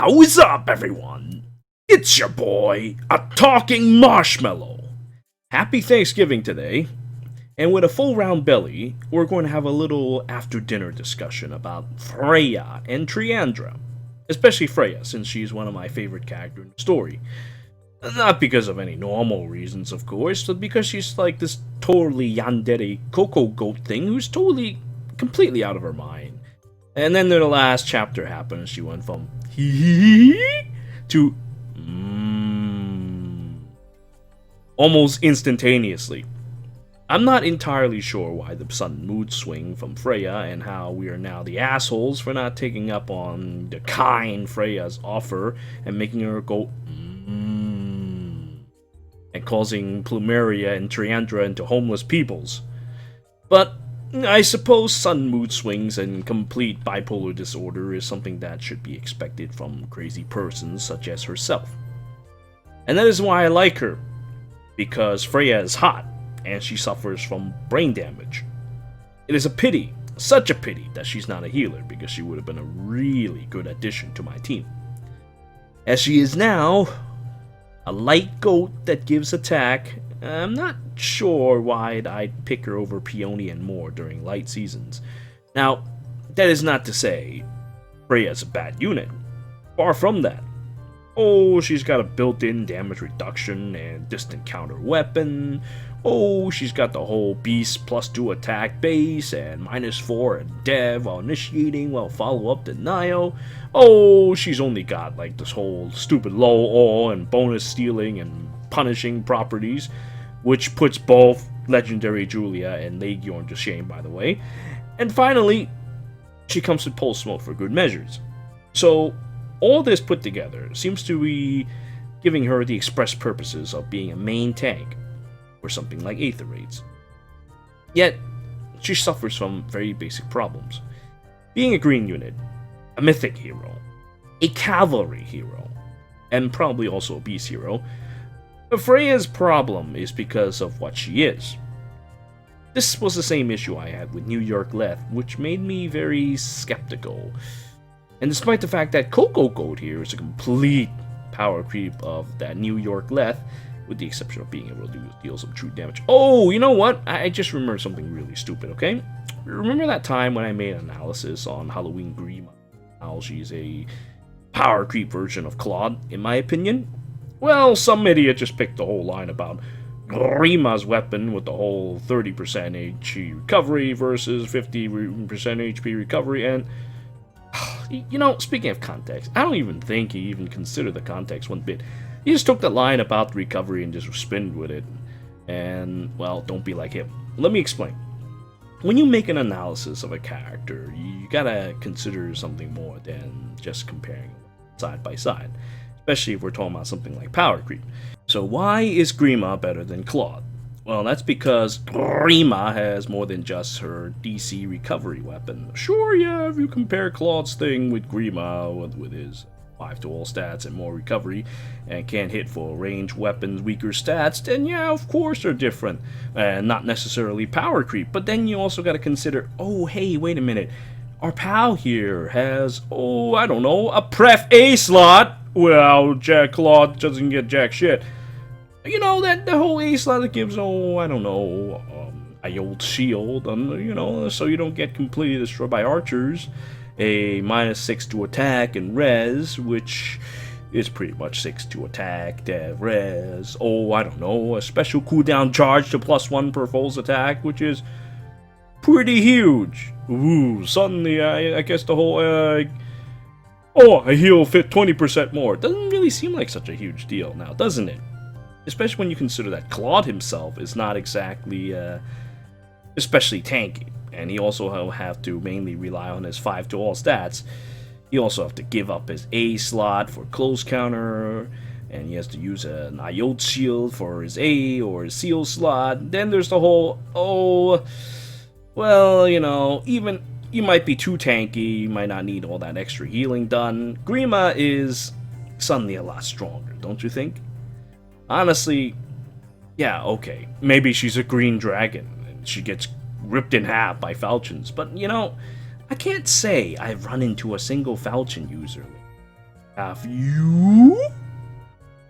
What's up, everyone? It's your boy, a talking Marshmallow. Happy Thanksgiving today, and with a full round belly, we're going to have a little after dinner discussion about Freyja and Triandra. Especially Freyja, since she's one of my favorite characters in the story. Not because of any normal reasons, of course, but because she's like this totally yandere cocoa goat thing who's totally, completely out of her mind. And then the last chapter happened, she went from to almost instantaneously. I'm not entirely sure why the sudden mood swing from Freyja and how we are now the assholes for not taking up on the kind Freyja's offer and making her go and causing Plumeria and Triandra into homeless peoples. But I suppose sudden mood swings and complete bipolar disorder is something that should be expected from crazy persons such as herself. And that is why I like her, because Freyja is hot, and she suffers from brain damage. It is a pity, such a pity, that she's not a healer, because she would have been a really good addition to my team. As she is now, a light goat that gives attack, I'm not sure why I'd pick her over Peony and more during light seasons. Now, that is not to say Freyja's a bad unit. Far from that. Oh, she's got a built-in damage reduction and distant counter weapon. Oh, she's got the whole beast +2 attack base and -4 at dev while initiating while follow-up denial. Oh, she's only got like this whole stupid low all and bonus stealing and punishing properties, which puts both Legendary Julia and Legion to shame, by the way. And finally, she comes with Pulse Smoke for good measures. So, all this put together seems to be giving her the express purposes of being a main tank, or something like Aether Raids. Yet, she suffers from very basic problems. Being a green unit, a mythic hero, a cavalry hero, and probably also a beast hero, Freyja's problem is because of what she is. This was the same issue I had with New York Leth, which made me very skeptical. And despite the fact that Cocoa Goat here is a complete power creep of that New York Leth, with the exception of being able to deal some true damage. Oh, you know what? I just remembered something really stupid, okay? Remember that time when I made an analysis on Halloween Grima? How she's a power creep version of Claude, in my opinion? Well, some idiot just picked the whole line about Grima's weapon with the whole 30% HP recovery versus 50% HP recovery, and you know, speaking of context, I don't even think he even considered the context one bit. He just took that line about the recovery and just spinned with it. And, well, don't be like him. Let me explain. When you make an analysis of a character, you gotta consider something more than just comparing side by side. Especially if we're talking about something like power creep. So why is Grima better than Claude? Well, that's because Grima has more than just her DC recovery weapon. Sure, yeah, if you compare Claude's thing with Grima, with his 5 to all stats and more recovery, and can't hit for range weapons, weaker stats, then yeah, of course they're different. And not necessarily power creep, but then you also gotta consider, oh, hey, wait a minute. Our pal here has, oh, I don't know, a Pref A slot. Well, Jack Claude doesn't get jack shit. You know, that the whole A slot that gives, oh, I don't know, a old shield, you know, so you don't get completely destroyed by archers. A -6 to attack and res, which is pretty much 6 to attack, dev, res. Oh, I don't know, a special cooldown charge to +1 per foe's attack, which is pretty huge. Ooh, suddenly, I guess the whole, oh, I heal fit 20% more. Doesn't really seem like such a huge deal now, doesn't it? Especially when you consider that Claude himself is not exactly, especially tanky. And he also have to mainly rely on his 5 to all stats. He also have to give up his A slot for close counter. And he has to use an Iode shield for his A or his seal slot. Then there's the whole, oh, well, you know, even you might be too tanky. You might not need all that extra healing done. Grima is suddenly a lot stronger, don't you think? Honestly, yeah, okay. Maybe she's a green dragon and she gets ripped in half by falchions, but you know, I can't say I've run into a single falchion user. Have you?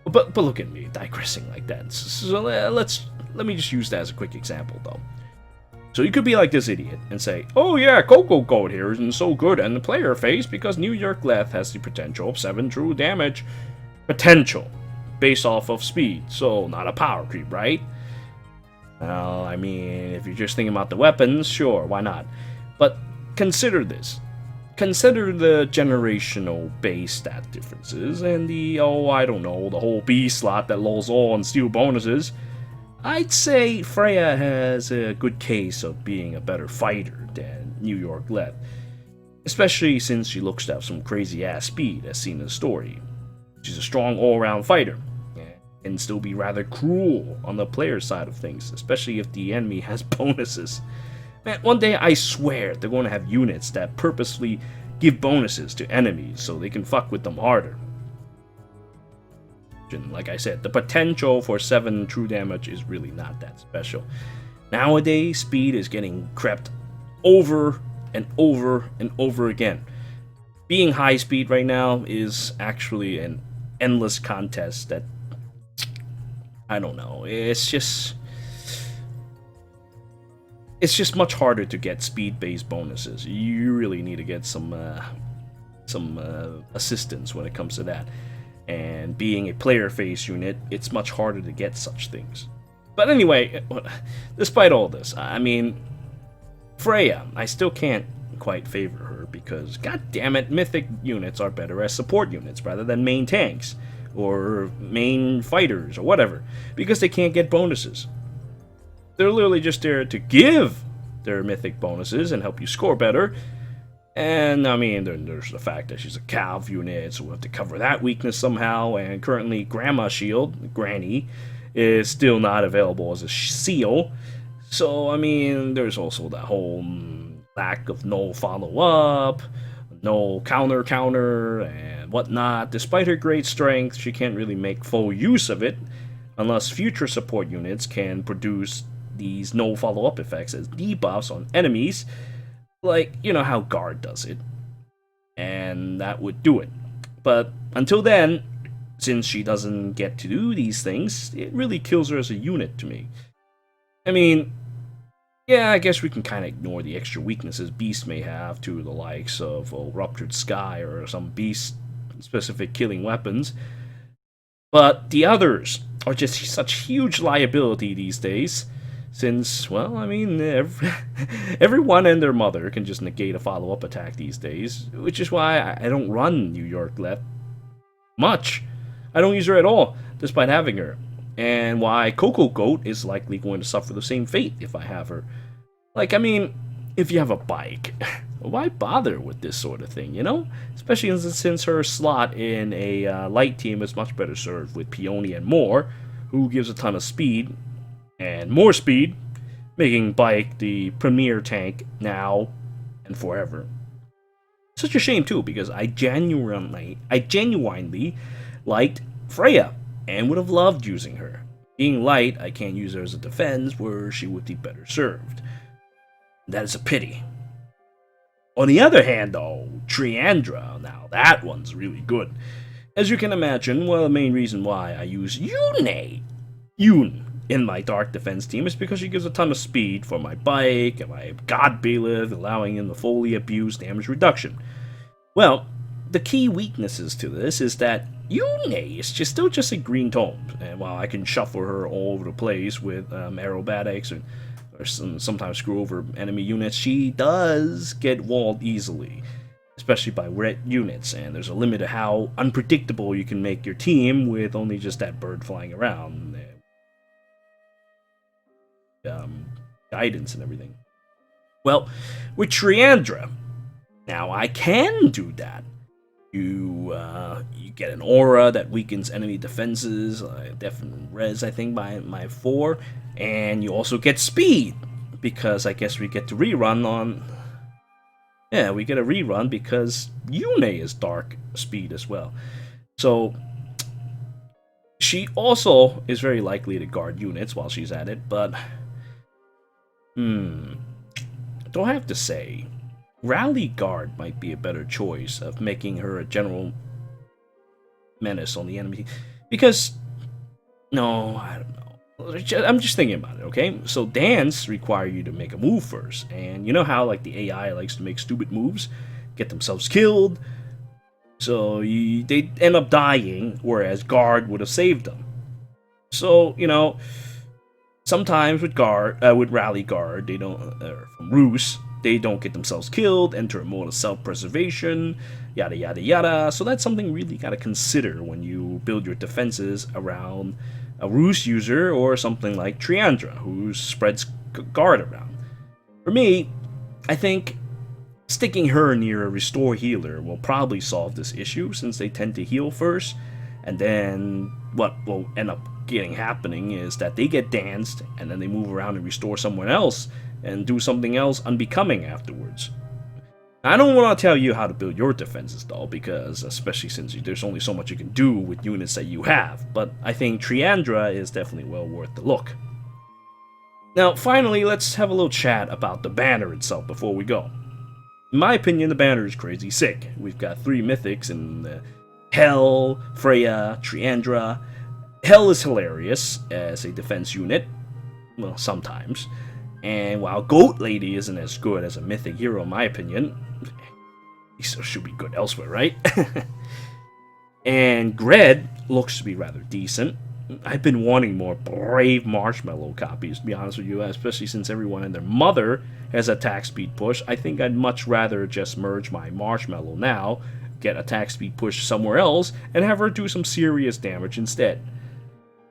But look at me digressing like that. So let me just use that as a quick example though. So you could be like this idiot and say, oh yeah, Coco Goat here isn't so good in the player phase because New York Leth has the potential of 7 true damage. Potential. Based off of speed, so not a power creep, right? Well, I mean, if you're just thinking about the weapons, sure, why not? But consider this. Consider the generational base stat differences and the, oh, I don't know, the whole B slot that lulls all and steal bonuses. I'd say Freyja has a good case of being a better fighter than New York Leth, especially since she looks to have some crazy-ass speed as seen in the story. She's a strong all-around fighter, and can still be rather cruel on the player side of things, especially if the enemy has bonuses. Man, one day I swear they're going to have units that purposely give bonuses to enemies so they can fuck with them harder. And like I said, the potential for 7 true damage is really not that special. Nowadays, speed is getting crept over and over and over again. Being high speed right now is actually an endless contest that, I don't know, it's just much harder to get speed-based bonuses. You really need to get some assistance when it comes to that. And being a player face unit, it's much harder to get such things. But anyway, despite all this, I mean, Freyja, I still can't quite favor her because, god damn it, mythic units are better as support units rather than main tanks or main fighters or whatever, because they can't get bonuses. They're literally just there to give their mythic bonuses and help you score better. And I mean, there's the fact that she's a Cav unit, so we'll have to cover that weakness somehow. And currently, Grandma Shield, Granny, is still not available as a seal. So I mean, there's also that whole lack of no follow-up, no counter, and whatnot. Despite her great strength, she can't really make full use of it unless future support units can produce these no follow-up effects as debuffs on enemies, like, you know how Guard does it. And that would do it. But until then, since she doesn't get to do these things, it really kills her as a unit to me. I mean, yeah, I guess we can kind of ignore the extra weaknesses Beast may have to the likes of Ruptured Sky or some Beast-specific killing weapons. But the others are just such huge liability these days, since, well, I mean, everyone and their mother can just negate a follow-up attack these days, which is why I don't run New York Leth much. I don't use her at all, despite having her. And why Coco Goat is likely going to suffer the same fate if I have her. Like, I mean, if you have a bike, why bother with this sort of thing, you know? Especially since her slot in a light team is much better served with Peony and More, who gives a ton of speed, and more speed, making Bike the premier tank now and forever. Such a shame, too, because I genuinely liked Freyja, and would have loved using her. Being light, I can't use her as a defense where she would be better served. That is a pity. On the other hand, though, Triandra, now that one's really good. As you can imagine, well, the main reason why I use Yoon in my Dark Defense team is because she gives a ton of speed for my Bike and my God Bailiff, allowing in the fully abused damage reduction. Well, the key weaknesses to this is that Yune is still just a green tome, and while I can shuffle her all over the place with aerobatics or sometimes screw over enemy units, she does get walled easily, especially by red units, and there's a limit to how unpredictable you can make your team with only just that bird flying around. Guidance and everything. Well, with Triandra, now I can do that. You get an aura that weakens enemy defenses, definite res, I think, by my 4, and you also get speed, because I guess we get to rerun on... Yeah, we get a rerun because Yune is dark speed as well. So, she also is very likely to guard units while she's at it, but... don't have to say... Rally Guard might be a better choice of making her a general menace on the enemy. Because, no, I don't know. I'm just thinking about it, okay? So dance require you to make a move first. And you know how like the AI likes to make stupid moves? Get themselves killed. So they end up dying, whereas guard would have saved them. So, you know, sometimes with rally guard, they don't, from ruse, they don't get themselves killed, enter a mode of self-preservation, yada yada yada. So that's something really gotta consider when you build your defenses around a ruse user or something like Triandra, who spreads guard around. For me, I think sticking her near a restore healer will probably solve this issue, since they tend to heal first, and then what will end up happening is that they get danced, and then they move around and restore someone else, and do something else unbecoming afterwards. I don't want to tell you how to build your defenses though, because especially since there's only so much you can do with units that you have, but I think Triandra is definitely well worth the look. Now finally, let's have a little chat about the banner itself before we go. In my opinion, the banner is crazy sick. We've got 3 mythics in Hel, Freyja, Triandra. Hel is hilarious as a defense unit, well, sometimes. And while Goat Lady isn't as good as a mythic hero in my opinion, he still should be good elsewhere, right? And Gred looks to be rather decent. I've been wanting more Brave Marshmallow copies, to be honest with you, especially since everyone and their mother has attack speed push. I think I'd much rather just merge my Marshmallow now, get attack speed push somewhere else, and have her do some serious damage instead.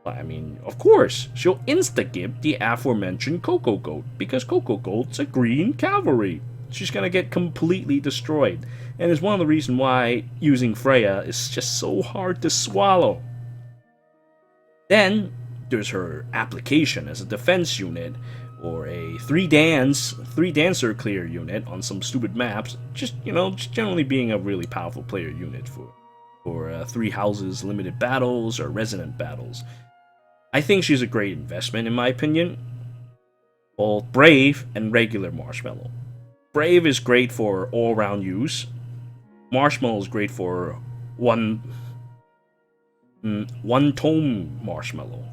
I mean, of course, she'll insta-gib the aforementioned Coco Goat, because Coco Goat's a green cavalry. She's gonna get completely destroyed, and is one of the reasons why using Freyja is just so hard to swallow. Then, there's her application as a defense unit, or a 3-dancer clear unit on some stupid maps, just generally being a really powerful player unit for 3 houses, limited battles, or resonant battles. I think she's a great investment in my opinion. Both Brave and regular Marshmallow. Brave is great for all-round use. Marshmallow is great for one tome Marshmallow.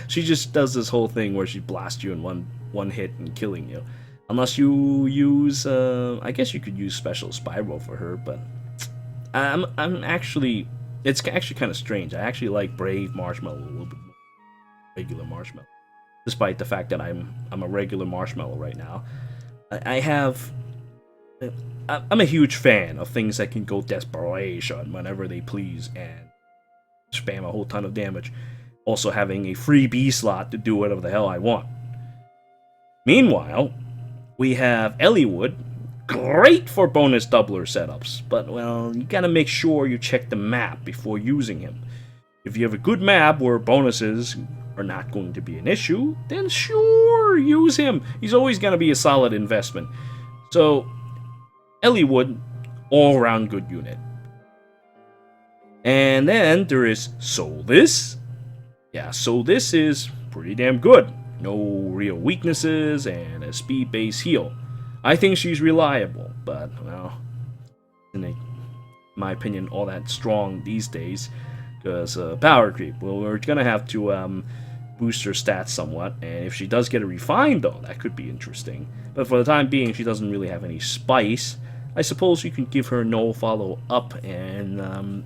She just does this whole thing where she blasts you in one hit and killing you. Unless you use, I guess you could use Special Spiral for her, but it's actually kind of strange. I actually like Brave Marshmallow a little bit more than regular Marshmallow, despite the fact that I'm a regular Marshmallow right now. I'm a huge fan of things that can go desperation whenever they please and spam a whole ton of damage. Also having a free B slot to do whatever the hell I want. Meanwhile, we have Eliwood, great for bonus doubler setups, but well, you gotta make sure you check the map before using him. If you have a good map where bonuses are not going to be an issue, then sure, use him. He's always gonna be a solid investment. So, Eliwood, all-around good unit. And then there is Soulless. Yeah, Soulless is pretty damn good. No real weaknesses and a speed-based heal. I think she's reliable, but, well, in my opinion, all that strong these days. Because power creep, well, we're gonna have to boost her stats somewhat, and if she does get a refined, though, that could be interesting. But for the time being, she doesn't really have any spice. I suppose you can give her no follow up and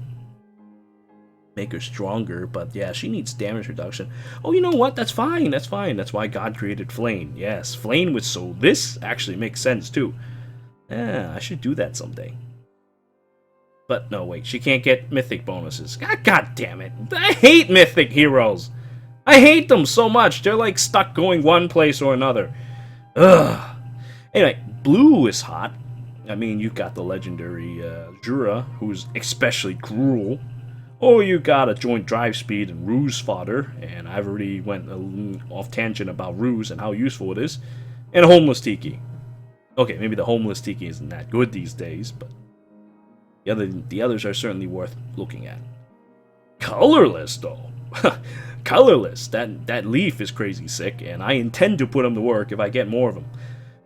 make her stronger, but yeah, she needs damage reduction. Oh, you know what? That's fine. That's fine. That's why God created Flame. Yes, Flame with Soul. This actually makes sense too. Yeah, I should do that someday. But no, wait, she can't get Mythic bonuses. God damn it. I hate Mythic heroes. I hate them so much. They're like stuck going one place or another. Ugh. Anyway, Blue is hot. I mean, you've got the legendary Jura, who's especially cruel. Or you got a joint drive speed and ruse fodder, and I've already went off tangent about ruse and how useful it is. And Homeless Tiki. Okay, maybe the Homeless Tiki isn't that good these days, but the others are certainly worth looking at. Colorless, though. Colorless. That leaf is crazy sick, and I intend to put him to work if I get more of them.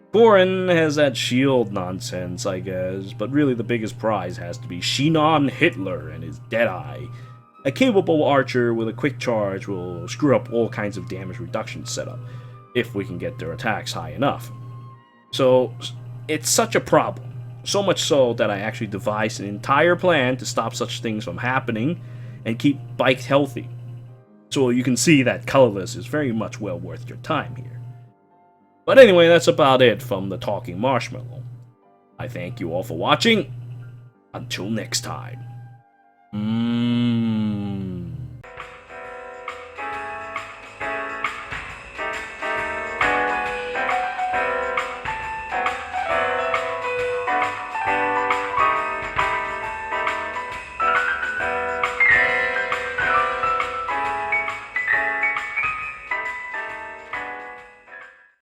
Of Borin has that shield nonsense, I guess, but really the biggest prize has to be Xian Hitler and his Deadeye. A capable archer with a quick charge will screw up all kinds of damage reduction setup, if we can get their attacks high enough. So, it's such a problem. So much so that I actually devised an entire plan to stop such things from happening and keep Bike healthy. So you can see that colorless is very much well worth your time here. But anyway, that's about it from the Talking Marshmallow. I thank you all for watching. Until next time. Mmm.